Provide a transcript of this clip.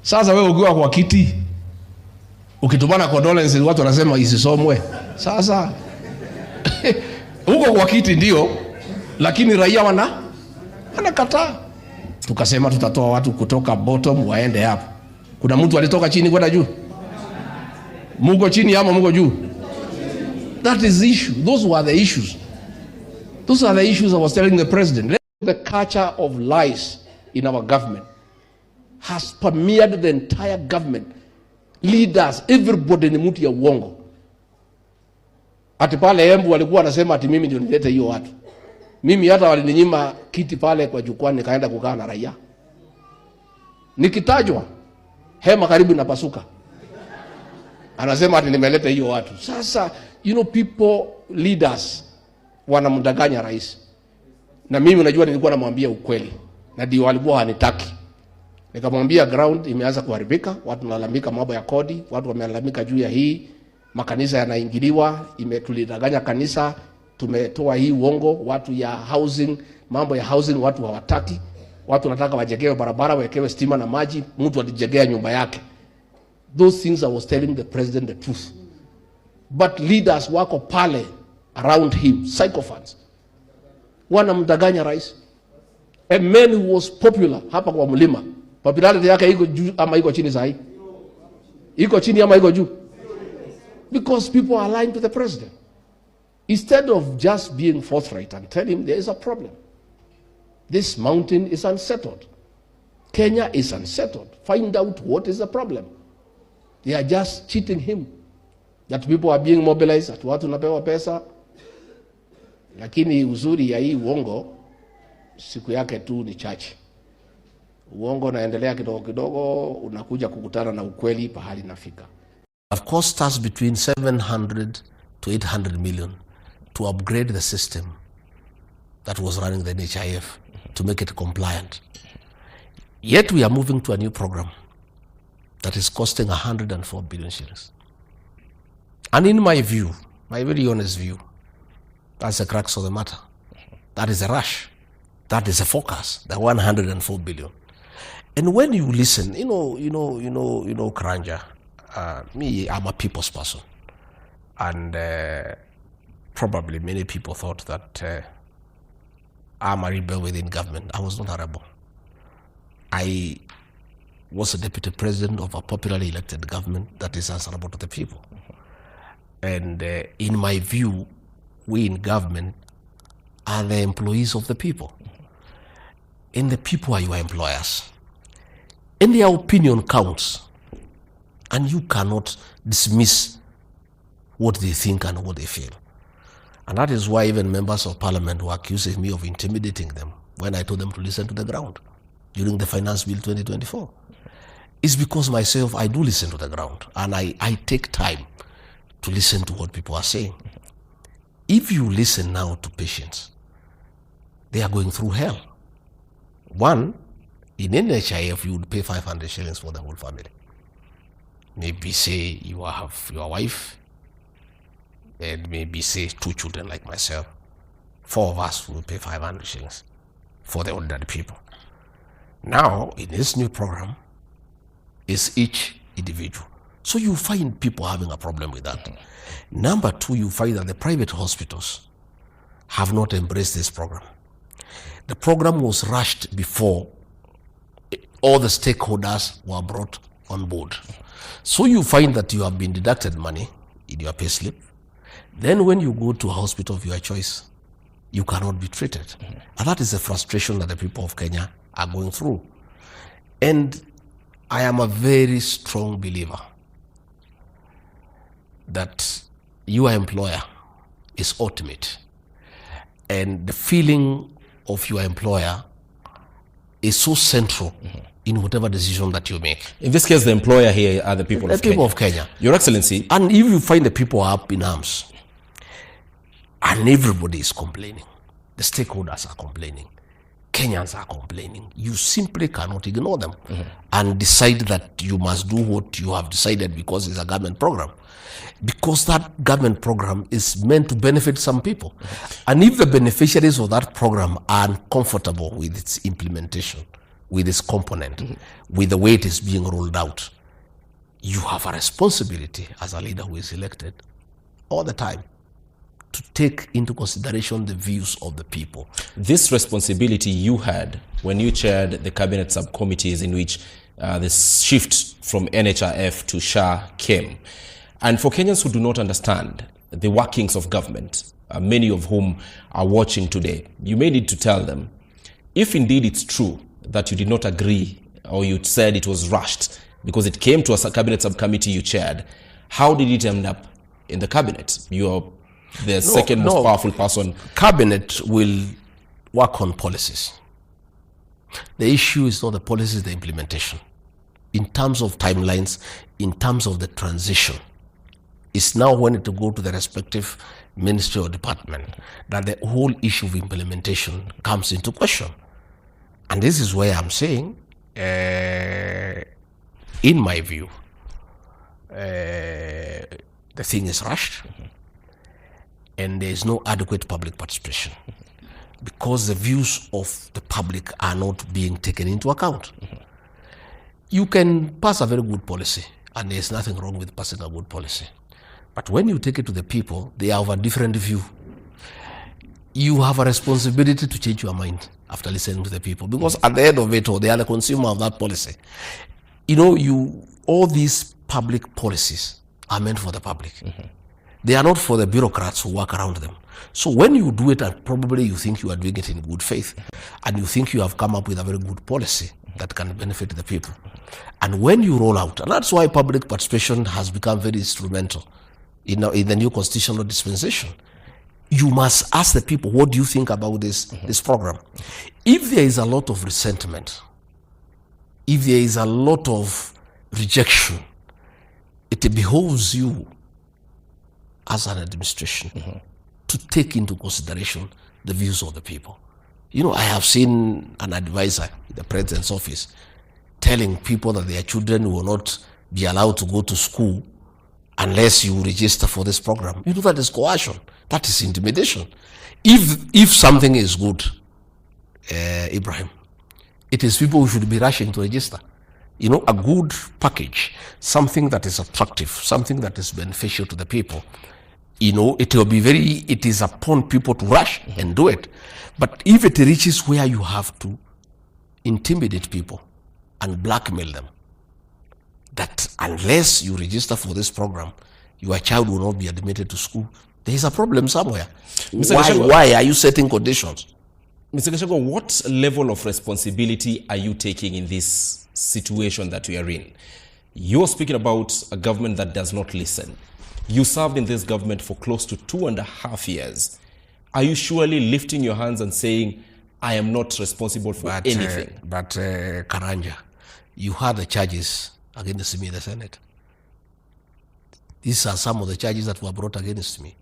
Sasa wewe ukiwa kwa kiti ukitumana condolences watu wanasema isisomwe. Sasa huko kwa kiti ndio, lakini raia wanakataa. Tukasema tutatoa watu kutoka bottom waende hapo. Kuna mtu alitoka chini kwenda juu? Muko chini ama muko juu? That is the issue. Those were the issues. Those are the issues I was telling the president. The culture of lies in our government has permeated the entire government. Leaders, everybody ni mtu ya uongo. Ati pale Embu walikuwa wanasema ati mimi ndio nilete hiyo watu. Mimi hata walininyima kiti pale kwa jukwani nikaenda kukaa na raia. Nikitajwa hema karibu inapasuka. Anasema ati nimeleta hiyo watu. Sasa people, leaders wanamdanganya rais. Na mimi unajua nilikuwa namwambia ukweli. Na ndio walikuwa wanitaki. Nikamwambia ground imeanza kuharibika, watu wanalalamika mambo ya kodi, watu wamelalamika juu ya hii, makanisa yanaingiliwa, tulidanganya kanisa, tumetoa hii uongo, watu ya housing, mambo ya housing watu hawataki. Watu wanataka wajengewe barabara, wawekewe stima na maji, mtu alijengea nyumba yake. Those things I was telling the president the truth. But leaders wako pale around him, psychopaths, wanamdanganya rais. A man who was popular hapa kwa mlima, popularity yake iko juu ama iko chini sahi? Iko chini ama iko juu? Because people are lying to the president. Instead of just being forthright and tell him there is a problem. This mountain is unsettled. Kenya is unsettled. Find out what is the problem. They are just cheating him. That people are being mobilized, that watu napewa pesa. Lakini uzuri ya hii uongo, siku yake tu ni chache. Uongo naendelea kidogo kidogo, unakuja kukutana na ukweli pahali nafika. Of course, starts between 700 to 800 million to upgrade the system that was running the NHIF to make it compliant. Yet we are moving to a new program that is costing 104 billion shillings. And in my view, my very honest view, that's the crux of the matter. That is a rush. That is a focus, the 104 billion. And when you listen, Karanja, me, I'm a people's person. And probably many people thought that I'm a rebel within government. I was not a rebel. I was a deputy president of a popularly elected government that is answerable to the people. And in my view, we in government are the employees of the people. And the people are your employers. And their opinion counts. And you cannot dismiss what they think and what they feel. And that is why even members of parliament were accusing me of intimidating them when I told them to listen to the ground during the Finance Bill 2024. It's because myself, I do listen to the ground. And I take time to listen to what people are saying. If you listen now to patients, they are going through hell. One, in NHIF, you would pay 500 shillings for the whole family. Maybe say you have your wife, and maybe say 2 children like myself. 4 of us will pay 500 shillings for the ordinary people. Now, in this new program, it's each individual. So you find people having a problem with that. Number 2, you find that the private hospitals have not embraced this program. The program was rushed before all the stakeholders were brought on board. So you find that you have been deducted money in your pay slip. Then when you go to a hospital of your choice, you cannot be treated. And that is the frustration that the people of Kenya are going through. And I am a very strong believer that your employer is ultimate. And the feeling of your employer is so central in whatever decision that you make. In this case, the employer here are the people of Kenya. The people of Kenya. Your Excellency. And if you find the people are up in arms, and everybody is complaining, the stakeholders are complaining, Kenyans are complaining, you simply cannot ignore them and decide that you must do what you have decided because it's a government program. Because that government program is meant to benefit some people. And if the beneficiaries of that program are uncomfortable with its implementation, with its component, with the way it is being rolled out, you have a responsibility as a leader who is elected all the time to take into consideration the views of the people. This responsibility you had when you chaired the cabinet subcommittees in which the shift from NHIF to SHA came. And for Kenyans who do not understand the workings of government, many of whom are watching today, you may need to tell them, if indeed it's true that you did not agree or you said it was rushed because it came to a cabinet subcommittee you chaired, how did it end up in the cabinet? You're the second most powerful person. Cabinet will work on policies. The issue is not the policies, the implementation. In terms of timelines, in terms of the transition, it's now when to go to the respective ministry or department that the whole issue of implementation comes into question. And this is where I'm saying, in my view, the thing is rushed and there is no adequate public participation because the views of the public are not being taken into account. You can pass a very good policy, and there's nothing wrong with passing a good policy. But when you take it to the people, they have a different view. You have a responsibility to change your mind after listening to the people, because at the end of it all, they are the consumer of that policy. You know, all these public policies are meant for the public. They are not for the bureaucrats who work around them. So when you do it, and probably you think you are doing it in good faith, and you think you have come up with a very good policy that can benefit the people. And when you roll out, and that's why public participation has become very instrumental in the new constitutional dispensation. You must ask the people, what do you think about this program? If there is a lot of resentment, if there is a lot of rejection, it behoves you as an administration to take into consideration the views of the people. You know, I have seen an advisor in the president's office telling people that their children will not be allowed to go to school unless you register for this program. You know, that is coercion. That is intimidation. If something is good, Ibrahim, it is people who should be rushing to register. You know, a good package, something that is attractive, something that is beneficial to the people. You know, it is upon people to rush and do it. But if it reaches where you have to intimidate people and blackmail them, that unless you register for this program, your child will not be admitted to school, there is a problem somewhere. Why are you setting conditions? Mr. Gachangua, what level of responsibility are you taking in this situation that we are in? You're speaking about a government that does not listen. You served in this government for close to 2.5 years. Are you surely lifting your hands and saying, I am not responsible for anything? Karanja, you had the charges against me in the Senate. These are some of the charges that were brought against me.